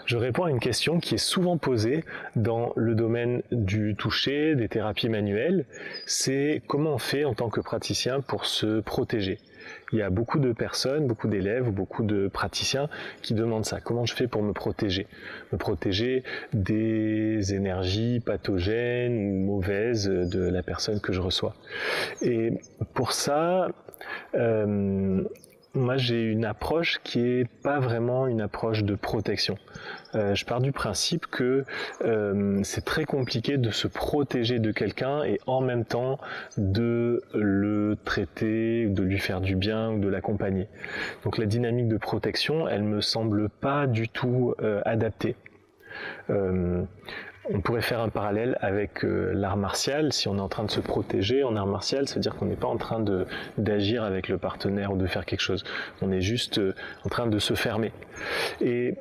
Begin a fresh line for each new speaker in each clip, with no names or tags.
Je réponds à une question qui est souvent posée dans le domaine du toucher, des thérapies manuelles. C'est comment on fait en tant que praticien pour se protéger. Il y a beaucoup de personnes, beaucoup d'élèves ou beaucoup de praticiens qui demandent ça. Comment je fais pour me protéger? Me protéger des énergies pathogènes ou mauvaises de la personne que je reçois. Et pour ça, moi j'ai une approche qui est pas vraiment une approche de protection. Je pars du principe que c'est très compliqué de se protéger de quelqu'un et en même temps de le traiter, de lui faire du bien ou de l'accompagner. Donc la dynamique de protection, elle me semble pas du tout adaptée. On pourrait faire un parallèle avec l'art martial. Si on est en train de se protéger en art martial, ça veut dire qu'on n'est pas en train d'agir avec le partenaire ou de faire quelque chose. On est juste en train de se fermer. Et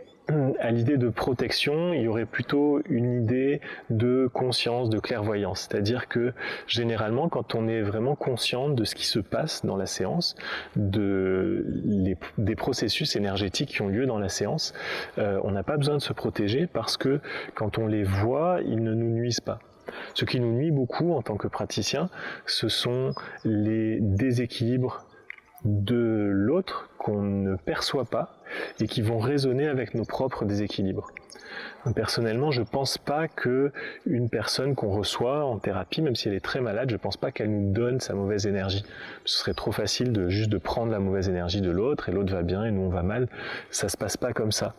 à l'idée de protection, il y aurait plutôt une idée de conscience, de clairvoyance. C'est-à-dire que généralement, quand on est vraiment conscient de ce qui se passe dans la séance, des processus énergétiques qui ont lieu dans la séance, on n'a pas besoin de se protéger parce que quand on les voit, ils ne nous nuisent pas. Ce qui nous nuit beaucoup en tant que praticien, ce sont les déséquilibres de l'autre qu'on ne perçoit pas et qui vont résonner avec nos propres déséquilibres. Personnellement, je pense pas que une personne qu'on reçoit en thérapie, même si elle est très malade, je pense pas qu'elle nous donne sa mauvaise énergie. Ce serait trop facile de prendre la mauvaise énergie de l'autre et l'autre va bien et nous on va mal. Ça se passe pas comme ça.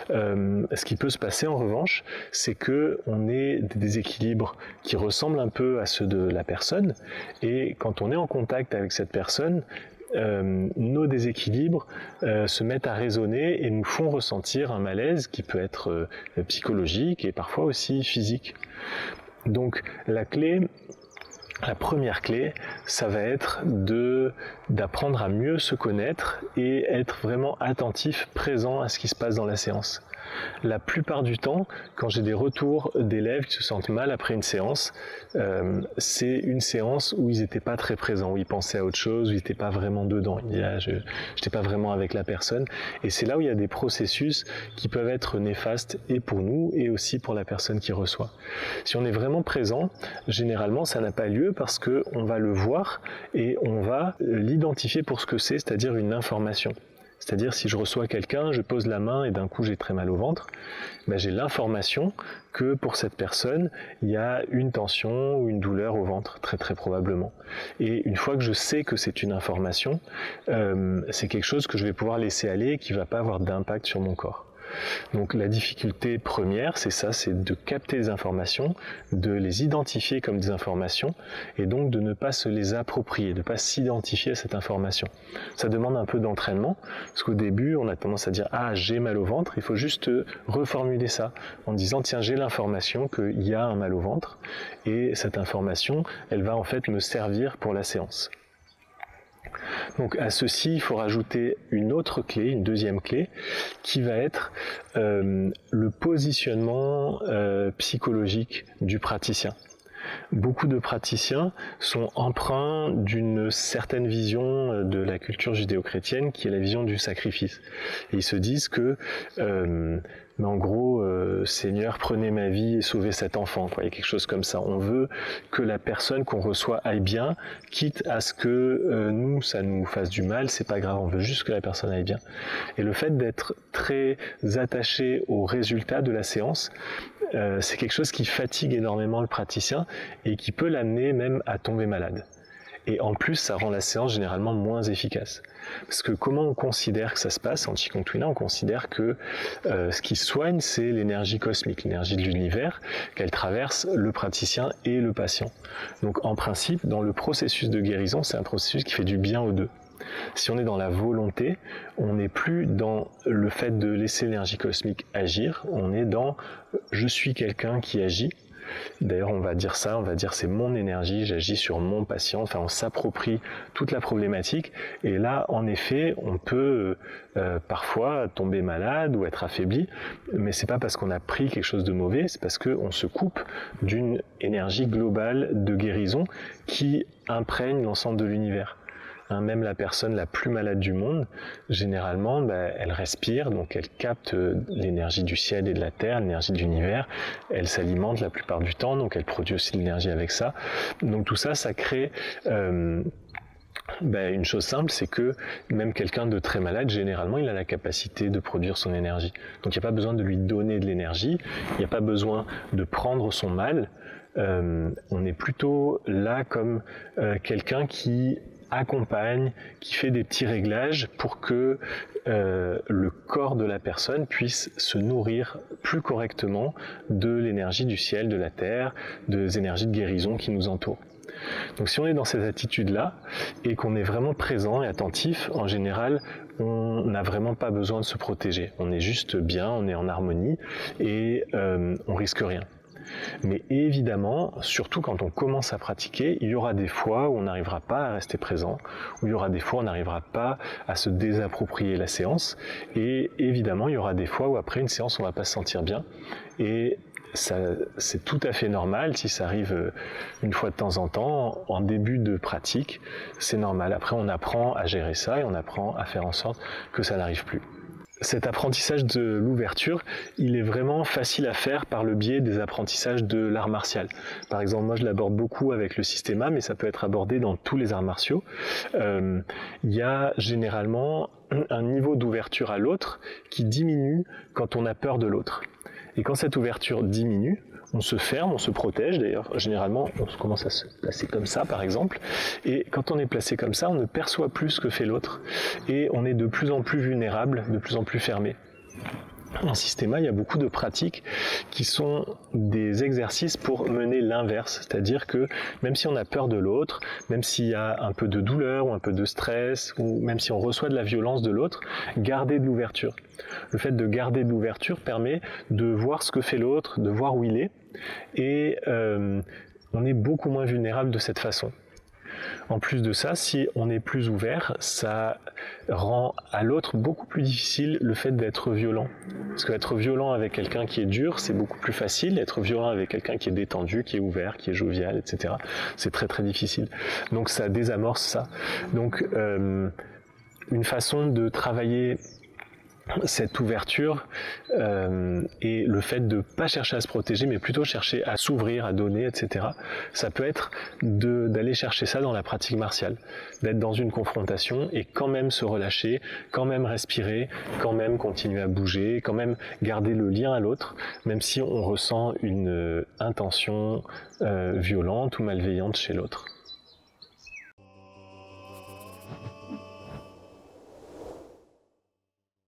Ce qui peut se passer en revanche, c'est que on ait des déséquilibres qui ressemblent un peu à ceux de la personne et quand on est en contact avec cette personne, nos déséquilibres se mettent à résonner et nous font ressentir un malaise qui peut être psychologique et parfois aussi physique. Donc la première clé, ça va être d'apprendre à mieux se connaître et être vraiment attentif, présent à ce qui se passe dans la séance. La plupart du temps, quand j'ai des retours d'élèves qui se sentent mal après une séance, c'est une séance où ils n'étaient pas très présents, où ils pensaient à autre chose, où ils n'étaient pas vraiment dedans. Ils disent, je n'étais pas vraiment avec la personne. Et c'est là où il y a des processus qui peuvent être néfastes et pour nous et aussi pour la personne qui reçoit. Si on est vraiment présent, généralement ça n'a pas lieu parce qu'on va le voir et on va l'identifier pour ce que c'est, c'est-à-dire une information. C'est-à-dire si je reçois quelqu'un, je pose la main et d'un coup j'ai très mal au ventre, j'ai l'information que pour cette personne, il y a une tension ou une douleur au ventre, très très probablement. Et une fois que je sais que c'est une information, c'est quelque chose que je vais pouvoir laisser aller et qui ne va pas avoir d'impact sur mon corps. Donc la difficulté première, c'est ça, c'est de capter les informations, de les identifier comme des informations et donc de ne pas se les approprier, de ne pas s'identifier à cette information. Ça demande un peu d'entraînement parce qu'au début, on a tendance à dire « Ah, j'ai mal au ventre », il faut juste reformuler ça en disant « Tiens, j'ai l'information qu'il y a un mal au ventre et cette information, elle va en fait me servir pour la séance ». Donc à ceci, il faut rajouter une autre clé, une deuxième clé, qui va être le positionnement psychologique du praticien. Beaucoup de praticiens sont empreints d'une certaine vision de la culture judéo-chrétienne qui est la vision du sacrifice. Et ils se disent que mais en gros, Seigneur, prenez ma vie et sauvez cet enfant, quoi. Il y a quelque chose comme ça. On veut que la personne qu'on reçoit aille bien, quitte à ce que nous, ça nous fasse du mal, c'est pas grave, on veut juste que la personne aille bien. Et le fait d'être très attaché au résultat de la séance, c'est quelque chose qui fatigue énormément le praticien et qui peut l'amener même à tomber malade. Et en plus, ça rend la séance généralement moins efficace. Parce que comment on considère que ça se passe en Qigong Twina? On considère que ce qui soigne, c'est l'énergie cosmique, l'énergie de l'univers, qu'elle traverse le praticien et le patient. Donc en principe, dans le processus de guérison, c'est un processus qui fait du bien aux deux. Si on est dans la volonté, on n'est plus dans le fait de laisser l'énergie cosmique agir, on est dans « je suis quelqu'un qui agit ». D'ailleurs, on va dire ça, on va dire c'est mon énergie, j'agis sur mon patient, enfin on s'approprie toute la problématique et là, en effet, on peut parfois tomber malade ou être affaibli, mais c'est pas parce qu'on a pris quelque chose de mauvais, c'est parce qu'on se coupe d'une énergie globale de guérison qui imprègne l'ensemble de l'univers. hein. Même la personne la plus malade du monde, généralement, elle respire, donc elle capte l'énergie du ciel et de la terre, l'énergie de l'univers, elle s'alimente la plupart du temps, donc elle produit aussi de l'énergie avec ça. Donc tout ça, ça crée une chose simple, c'est que même quelqu'un de très malade, généralement, il a la capacité de produire son énergie. Donc il n'y a pas besoin de lui donner de l'énergie, il n'y a pas besoin de prendre son mal. On est plutôt là comme quelqu'un qui accompagne, qui fait des petits réglages pour que le corps de la personne puisse se nourrir plus correctement de l'énergie du ciel, de la terre, des énergies de guérison qui nous entourent. Donc si on est dans cette attitude-là et qu'on est vraiment présent et attentif, en général, on n'a vraiment pas besoin de se protéger. On est juste bien, on est en harmonie et on risque rien. Mais évidemment, surtout quand on commence à pratiquer, il y aura des fois où on n'arrivera pas à rester présent, où il y aura des fois où on n'arrivera pas à se désapproprier la séance, et évidemment, il y aura des fois où après une séance, on ne va pas se sentir bien, et c'est tout à fait normal si ça arrive une fois de temps en temps, en début de pratique, c'est normal. Après, on apprend à gérer ça et on apprend à faire en sorte que ça n'arrive plus. Cet apprentissage de l'ouverture, il est vraiment facile à faire par le biais des apprentissages de l'art martial. Par exemple, moi je l'aborde beaucoup avec le systéma, mais ça peut être abordé dans tous les arts martiaux. Il y a généralement un niveau d'ouverture à l'autre qui diminue quand on a peur de l'autre. Et quand cette ouverture diminue, on se ferme, on se protège. D'ailleurs, généralement, on commence à se placer comme ça, par exemple. Et quand on est placé comme ça, on ne perçoit plus ce que fait l'autre. Et on est de plus en plus vulnérable, de plus en plus fermé. En systéma, il y a beaucoup de pratiques qui sont des exercices pour mener l'inverse, c'est-à-dire que même si on a peur de l'autre, même s'il y a un peu de douleur ou un peu de stress, ou même si on reçoit de la violence de l'autre, garder de l'ouverture. Le fait de garder de l'ouverture permet de voir ce que fait l'autre, de voir où il est, et on est beaucoup moins vulnérable de cette façon. En plus de ça, si on est plus ouvert, ça rend à l'autre beaucoup plus difficile le fait d'être violent. Parce qu'être violent avec quelqu'un qui est dur, c'est beaucoup plus facile. Être violent avec quelqu'un qui est détendu, qui est ouvert, qui est jovial, etc., c'est très très difficile. Donc ça désamorce ça. Donc une façon de travailler cette ouverture et le fait de ne pas chercher à se protéger, mais plutôt chercher à s'ouvrir, à donner, etc. Ça peut être d'aller chercher ça dans la pratique martiale, d'être dans une confrontation et quand même se relâcher, quand même respirer, quand même continuer à bouger, quand même garder le lien à l'autre, même si on ressent une intention violente ou malveillante chez l'autre.